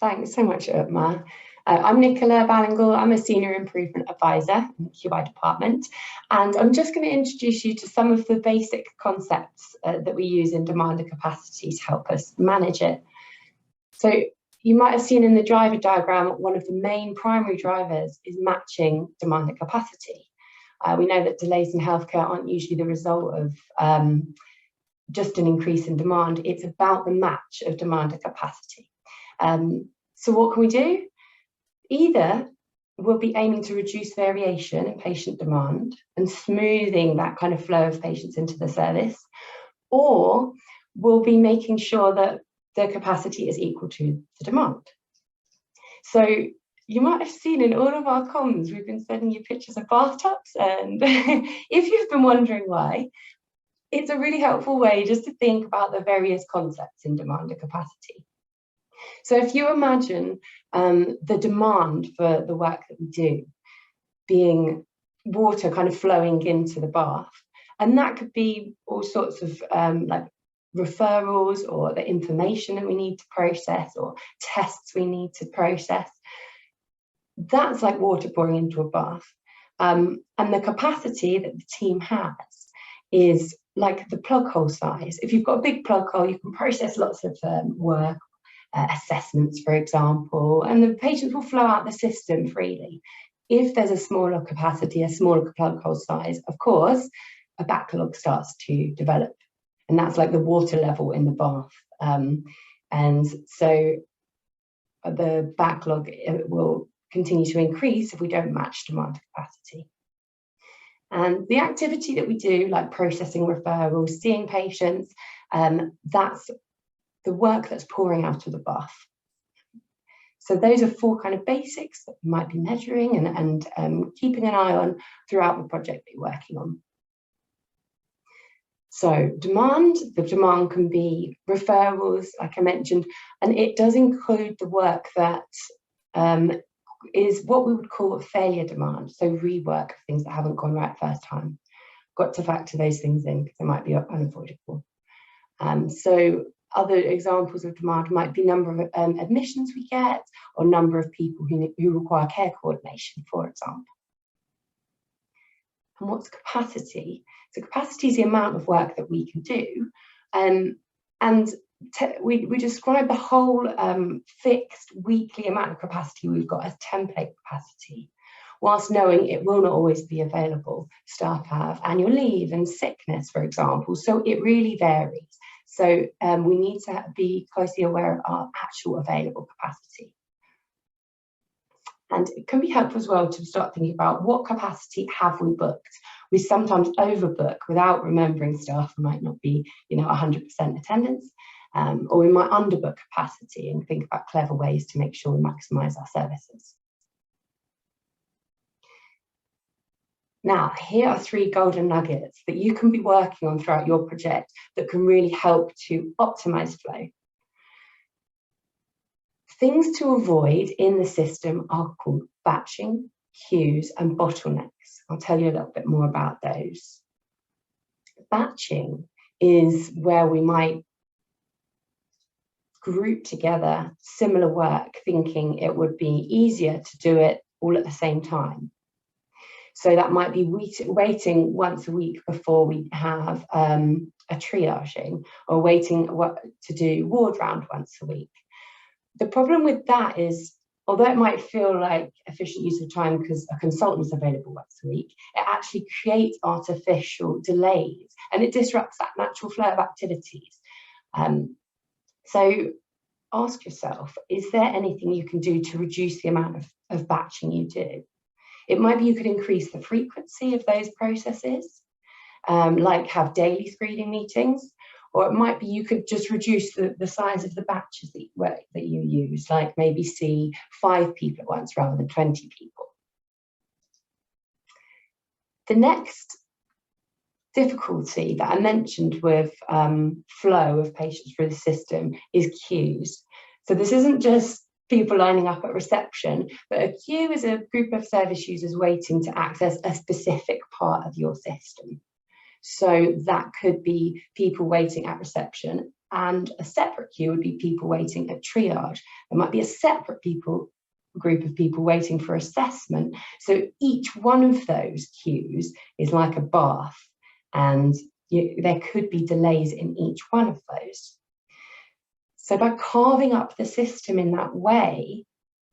Thanks so much, Utma. I'm Nicola Ballingle. I'm a Senior Improvement Advisor in the QI department, and I'm just going to introduce you to some of the basic concepts that we use in demand and capacity to help us manage it. So you might have seen in the driver diagram, one of the main primary drivers is matching demand and capacity. We know that delays in healthcare aren't usually the result of just an increase in demand. It's about the match of demand and capacity. So what can we do? Either we'll be aiming to reduce variation in patient demand and smoothing that kind of flow of patients into the service, or we'll be making sure that the capacity is equal to the demand. So you might have seen in all of our comms, we've been sending you pictures of bathtubs, and if you've been wondering why, it's a really helpful way just to think about the various concepts in demand and capacity. So if you imagine the demand for the work that we do being water kind of flowing into the bath, and that could be all sorts of like referrals or the information that we need to process or tests we need to process, that's like water pouring into a bath. And the capacity that the team has is like the plug hole size. If you've got a big plug hole, you can process lots of work, assessments, for example, and the patients will flow out the system freely. If there's a smaller capacity, a smaller plug hole size, of course, a backlog starts to develop, and that's like the water level in the bath. And so the backlog will continue to increase if we don't match demand to capacity. And the activity that we do, like processing referrals, seeing patients, that's the work that's pouring out of the bath. So those are four kind of basics that you might be measuring and keeping an eye on throughout the project that you're working on. So the demand can be referrals, like I mentioned, and it does include the work that is what we would call failure demand, so rework of things that haven't gone right first time. Got to factor those things in because they might be unavoidable. So other examples of demand might be number of admissions we get, or number of people who require care coordination, for example. And what's capacity? So capacity is the amount of work that we can do. And we describe the whole fixed weekly amount of capacity we've got as template capacity, whilst knowing it will not always be available. Staff have annual leave and sickness, for example, so it really varies. So we need to be closely aware of our actual available capacity. And it can be helpful as well to start thinking about what capacity have we booked. We sometimes overbook without remembering staff might not be 100% attendance, or we might underbook capacity and think about clever ways to make sure we maximise our services. Now, here are 3 golden nuggets that you can be working on throughout your project that can really help to optimise flow. Things to avoid in the system are called batching, queues, and bottlenecks. I'll tell you a little bit more about those. Batching is where we might group together similar work, thinking it would be easier to do it all at the same time. So that might be waiting once a week before we have a triaging, or waiting to do ward round once a week. The problem with that is, although it might feel like efficient use of time because a consultant is available once a week, it actually creates artificial delays and it disrupts that natural flow of activities. So ask yourself, is there anything you can do to reduce the amount of batching you do? It might be you could increase the frequency of those processes, like have daily screening meetings, or it might be you could just reduce the size of the batches that you use, like maybe see 5 people at once rather than 20 people. The next difficulty that I mentioned with flow of patients through the system is queues. So this isn't just people lining up at reception, but a queue is a group of service users waiting to access a specific part of your system. So that could be people waiting at reception And a separate queue would be people waiting at triage. There might be a separate group of people waiting for assessment. So each one of those queues is like a bath, and there could be delays in each one of those. So by carving up the system in that way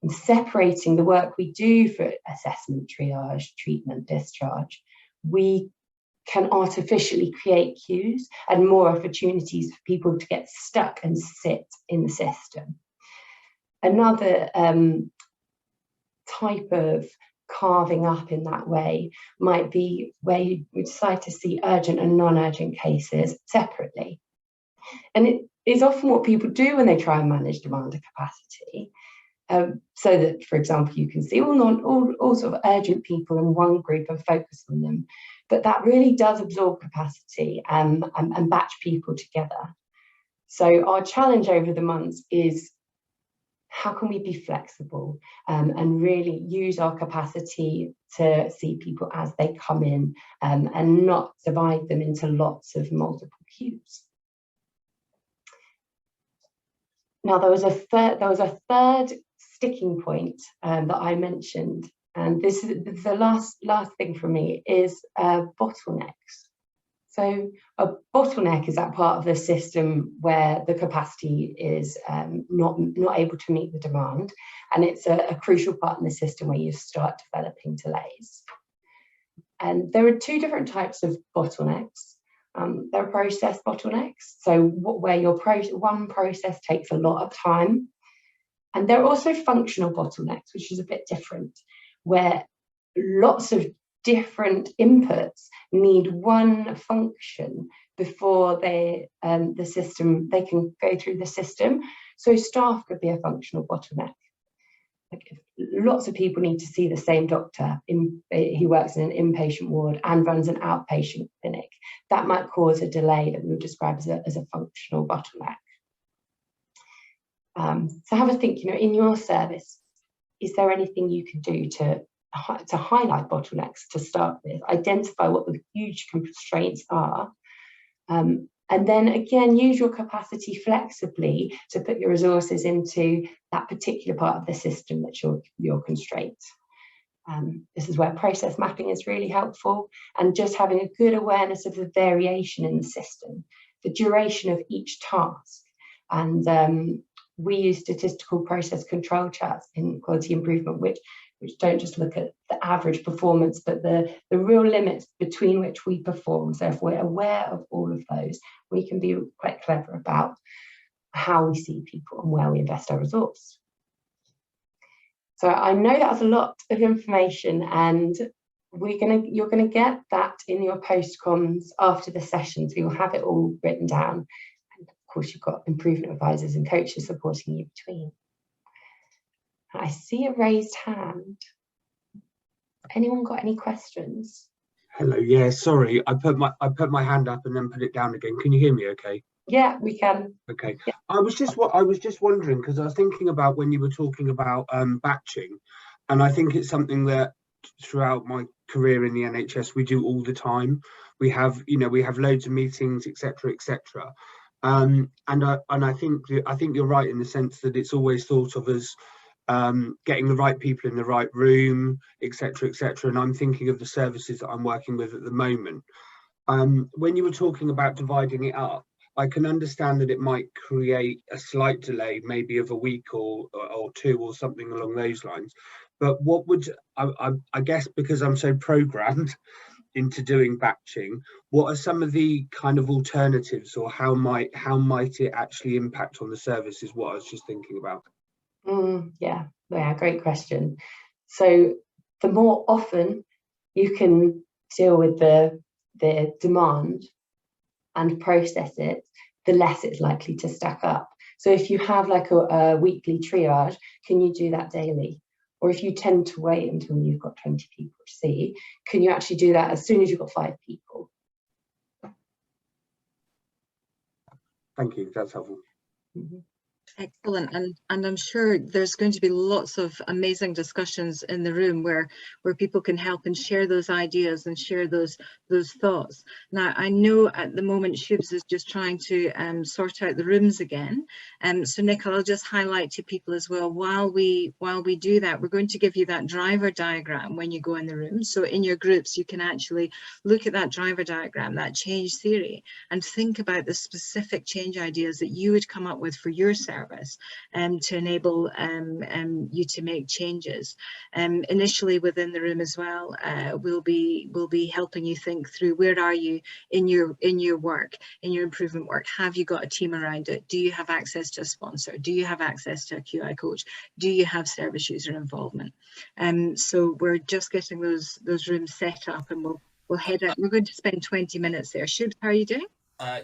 and separating the work we do for assessment, triage, treatment, discharge, we can artificially create queues and more opportunities for people to get stuck and sit in the system. Another type of carving up in that way might be where you decide to see urgent and non-urgent cases separately. And it is often what people do when they try and manage demand and capacity. So that, for example, you can see all sort of urgent people in one group and focus on them. But that really does absorb capacity and batch people together. So our challenge over the months is, how can we be flexible and really use our capacity to see people as they come in and not divide them into lots of multiple queues? Now, there was a third sticking point that I mentioned, and this is the last thing for me, is bottlenecks. So a bottleneck is that part of the system where the capacity is not able to meet the demand, and it's a crucial part in the system where you start developing delays. And there are two different types of bottlenecks. There are process bottlenecks, so where one process takes a lot of time. And there are also functional bottlenecks, which is a bit different, where lots of different inputs need one function before they can go through the system. So staff could be a functional bottleneck. Like if lots of people need to see the same doctor who works in an inpatient ward and runs an outpatient clinic, that might cause a delay that we would describe as a functional bottleneck. So have a think, in your service, is there anything you can do to highlight bottlenecks to start with, identify what the huge constraints are, and then again use your capacity flexibly to put your resources into that particular part of the system that's your constraint. This is where process mapping is really helpful, and just having a good awareness of the variation in the system, the duration of each task. And we use statistical process control charts in quality improvement, which don't just look at the average performance, but the real limits between which we perform. So if we're aware of all of those, we can be quite clever about how we see people and where we invest our resource. So I know that's a lot of information, and you're gonna get that in your post-coms after the session, so you'll have it all written down. And of course, you've got improvement advisors and coaches supporting you between. I see a raised hand. Anyone got any questions? Hello. Yeah, sorry. I put my hand up and then put it down again. Can you hear me okay? Yeah, we can. Okay. Yeah. I was just wondering, because I was thinking about when you were talking about batching, and I think it's something that throughout my career in the NHS we do all the time. We have loads of meetings, etc., etc. And I think you're right in the sense that it's always thought of as getting the right people in the right room, etc., etc. And I'm thinking of the services that I'm working with at the moment. When you were talking about dividing it up, I can understand that it might create a slight delay, maybe of a week or two or something along those lines. But what would I guess, because I'm so programmed into doing batching, what are some of the kind of alternatives, or how might it actually impact on the service, is what I was just thinking about. Yeah, great question. So the more often you can deal with the demand and process it, the less it's likely to stack up. So if you have like a weekly triage, can you do that daily? Or if you tend to wait until you've got 20 people to see, can you actually do that as soon as you've got 5 people? Thank you, that's helpful. Excellent, and I'm sure there's going to be lots of amazing discussions in the room where people can help and share those ideas and share those thoughts. Now, I know at the moment Shubs is just trying to sort out the rooms again, so Nicola, I'll just highlight to people as well, while we do that, we're going to give you that driver diagram when you go in the room. So in your groups, you can actually look at that driver diagram, that change theory, and think about the specific change ideas that you would come up with for your service to enable you to make changes. Initially within the room as well, we'll be helping you think through where are you in your work, in your improvement work. Have you got a team around it? Do you have access to a sponsor? Do you have access to a QI coach? Do you have service user involvement? So we're just getting those rooms set up, and we'll head out. We're going to spend 20 minutes there. Shubs, how are you doing?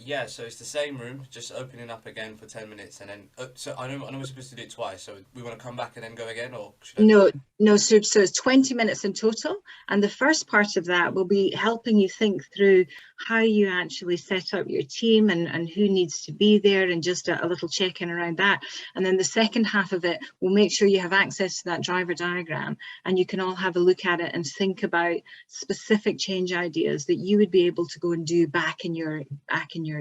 Yeah, so it's the same room, just opening up again for 10 minutes, and then so I know we're supposed to do it twice. So we want to come back and then go again, or should I No, so it's 20 minutes in total, and the first part of that will be helping you think through how you actually set up your team and who needs to be there, and just a little check-in around that. And then the second half of it will make sure you have access to that driver diagram, and you can all have a look at it and think about specific change ideas that you would be able to go and do back in your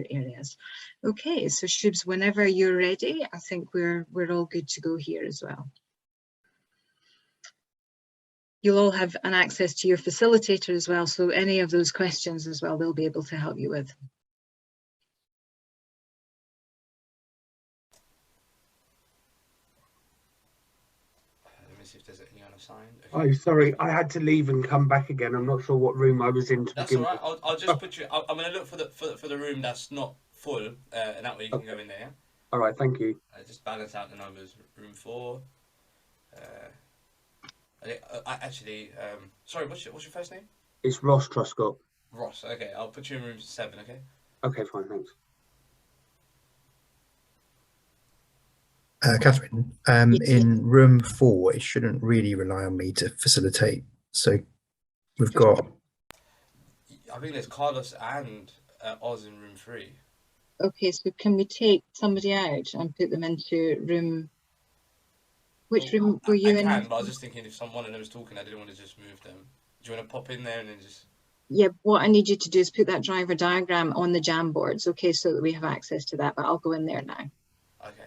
areas. Okay, so Shubs, whenever you're ready, I think we're all good to go here as well. You'll all have an access to your facilitator as well, so any of those questions as well, they'll be able to help you with. Let me see if there's any unassigned. Okay. Oh, sorry, I had to leave and come back again. I'm not sure what room I was in to That's begin all right. with. I'll just put you. I'm going to look for the room that's not full, and that way you can go in there. Yeah? All right, thank you. Just balance out the numbers. Room 4. Actually, sorry, what's your first name? It's Ross Truscott. Ross. Okay, I'll put you in room 7. Okay. Okay, fine, thanks. Catherine, in room 4, it shouldn't really rely on me to facilitate. So we've got. I think there's Carlos and Oz in room 3. Okay, so can we take somebody out and put them into room? Which room were you in? I can, but I was just thinking if one of them was talking, I didn't want to just move them. Do you want to pop in there and then just... Yeah, what I need you to do is put that driver diagram on the Jamboards, okay, so that we have access to that, but I'll go in there now. Okay.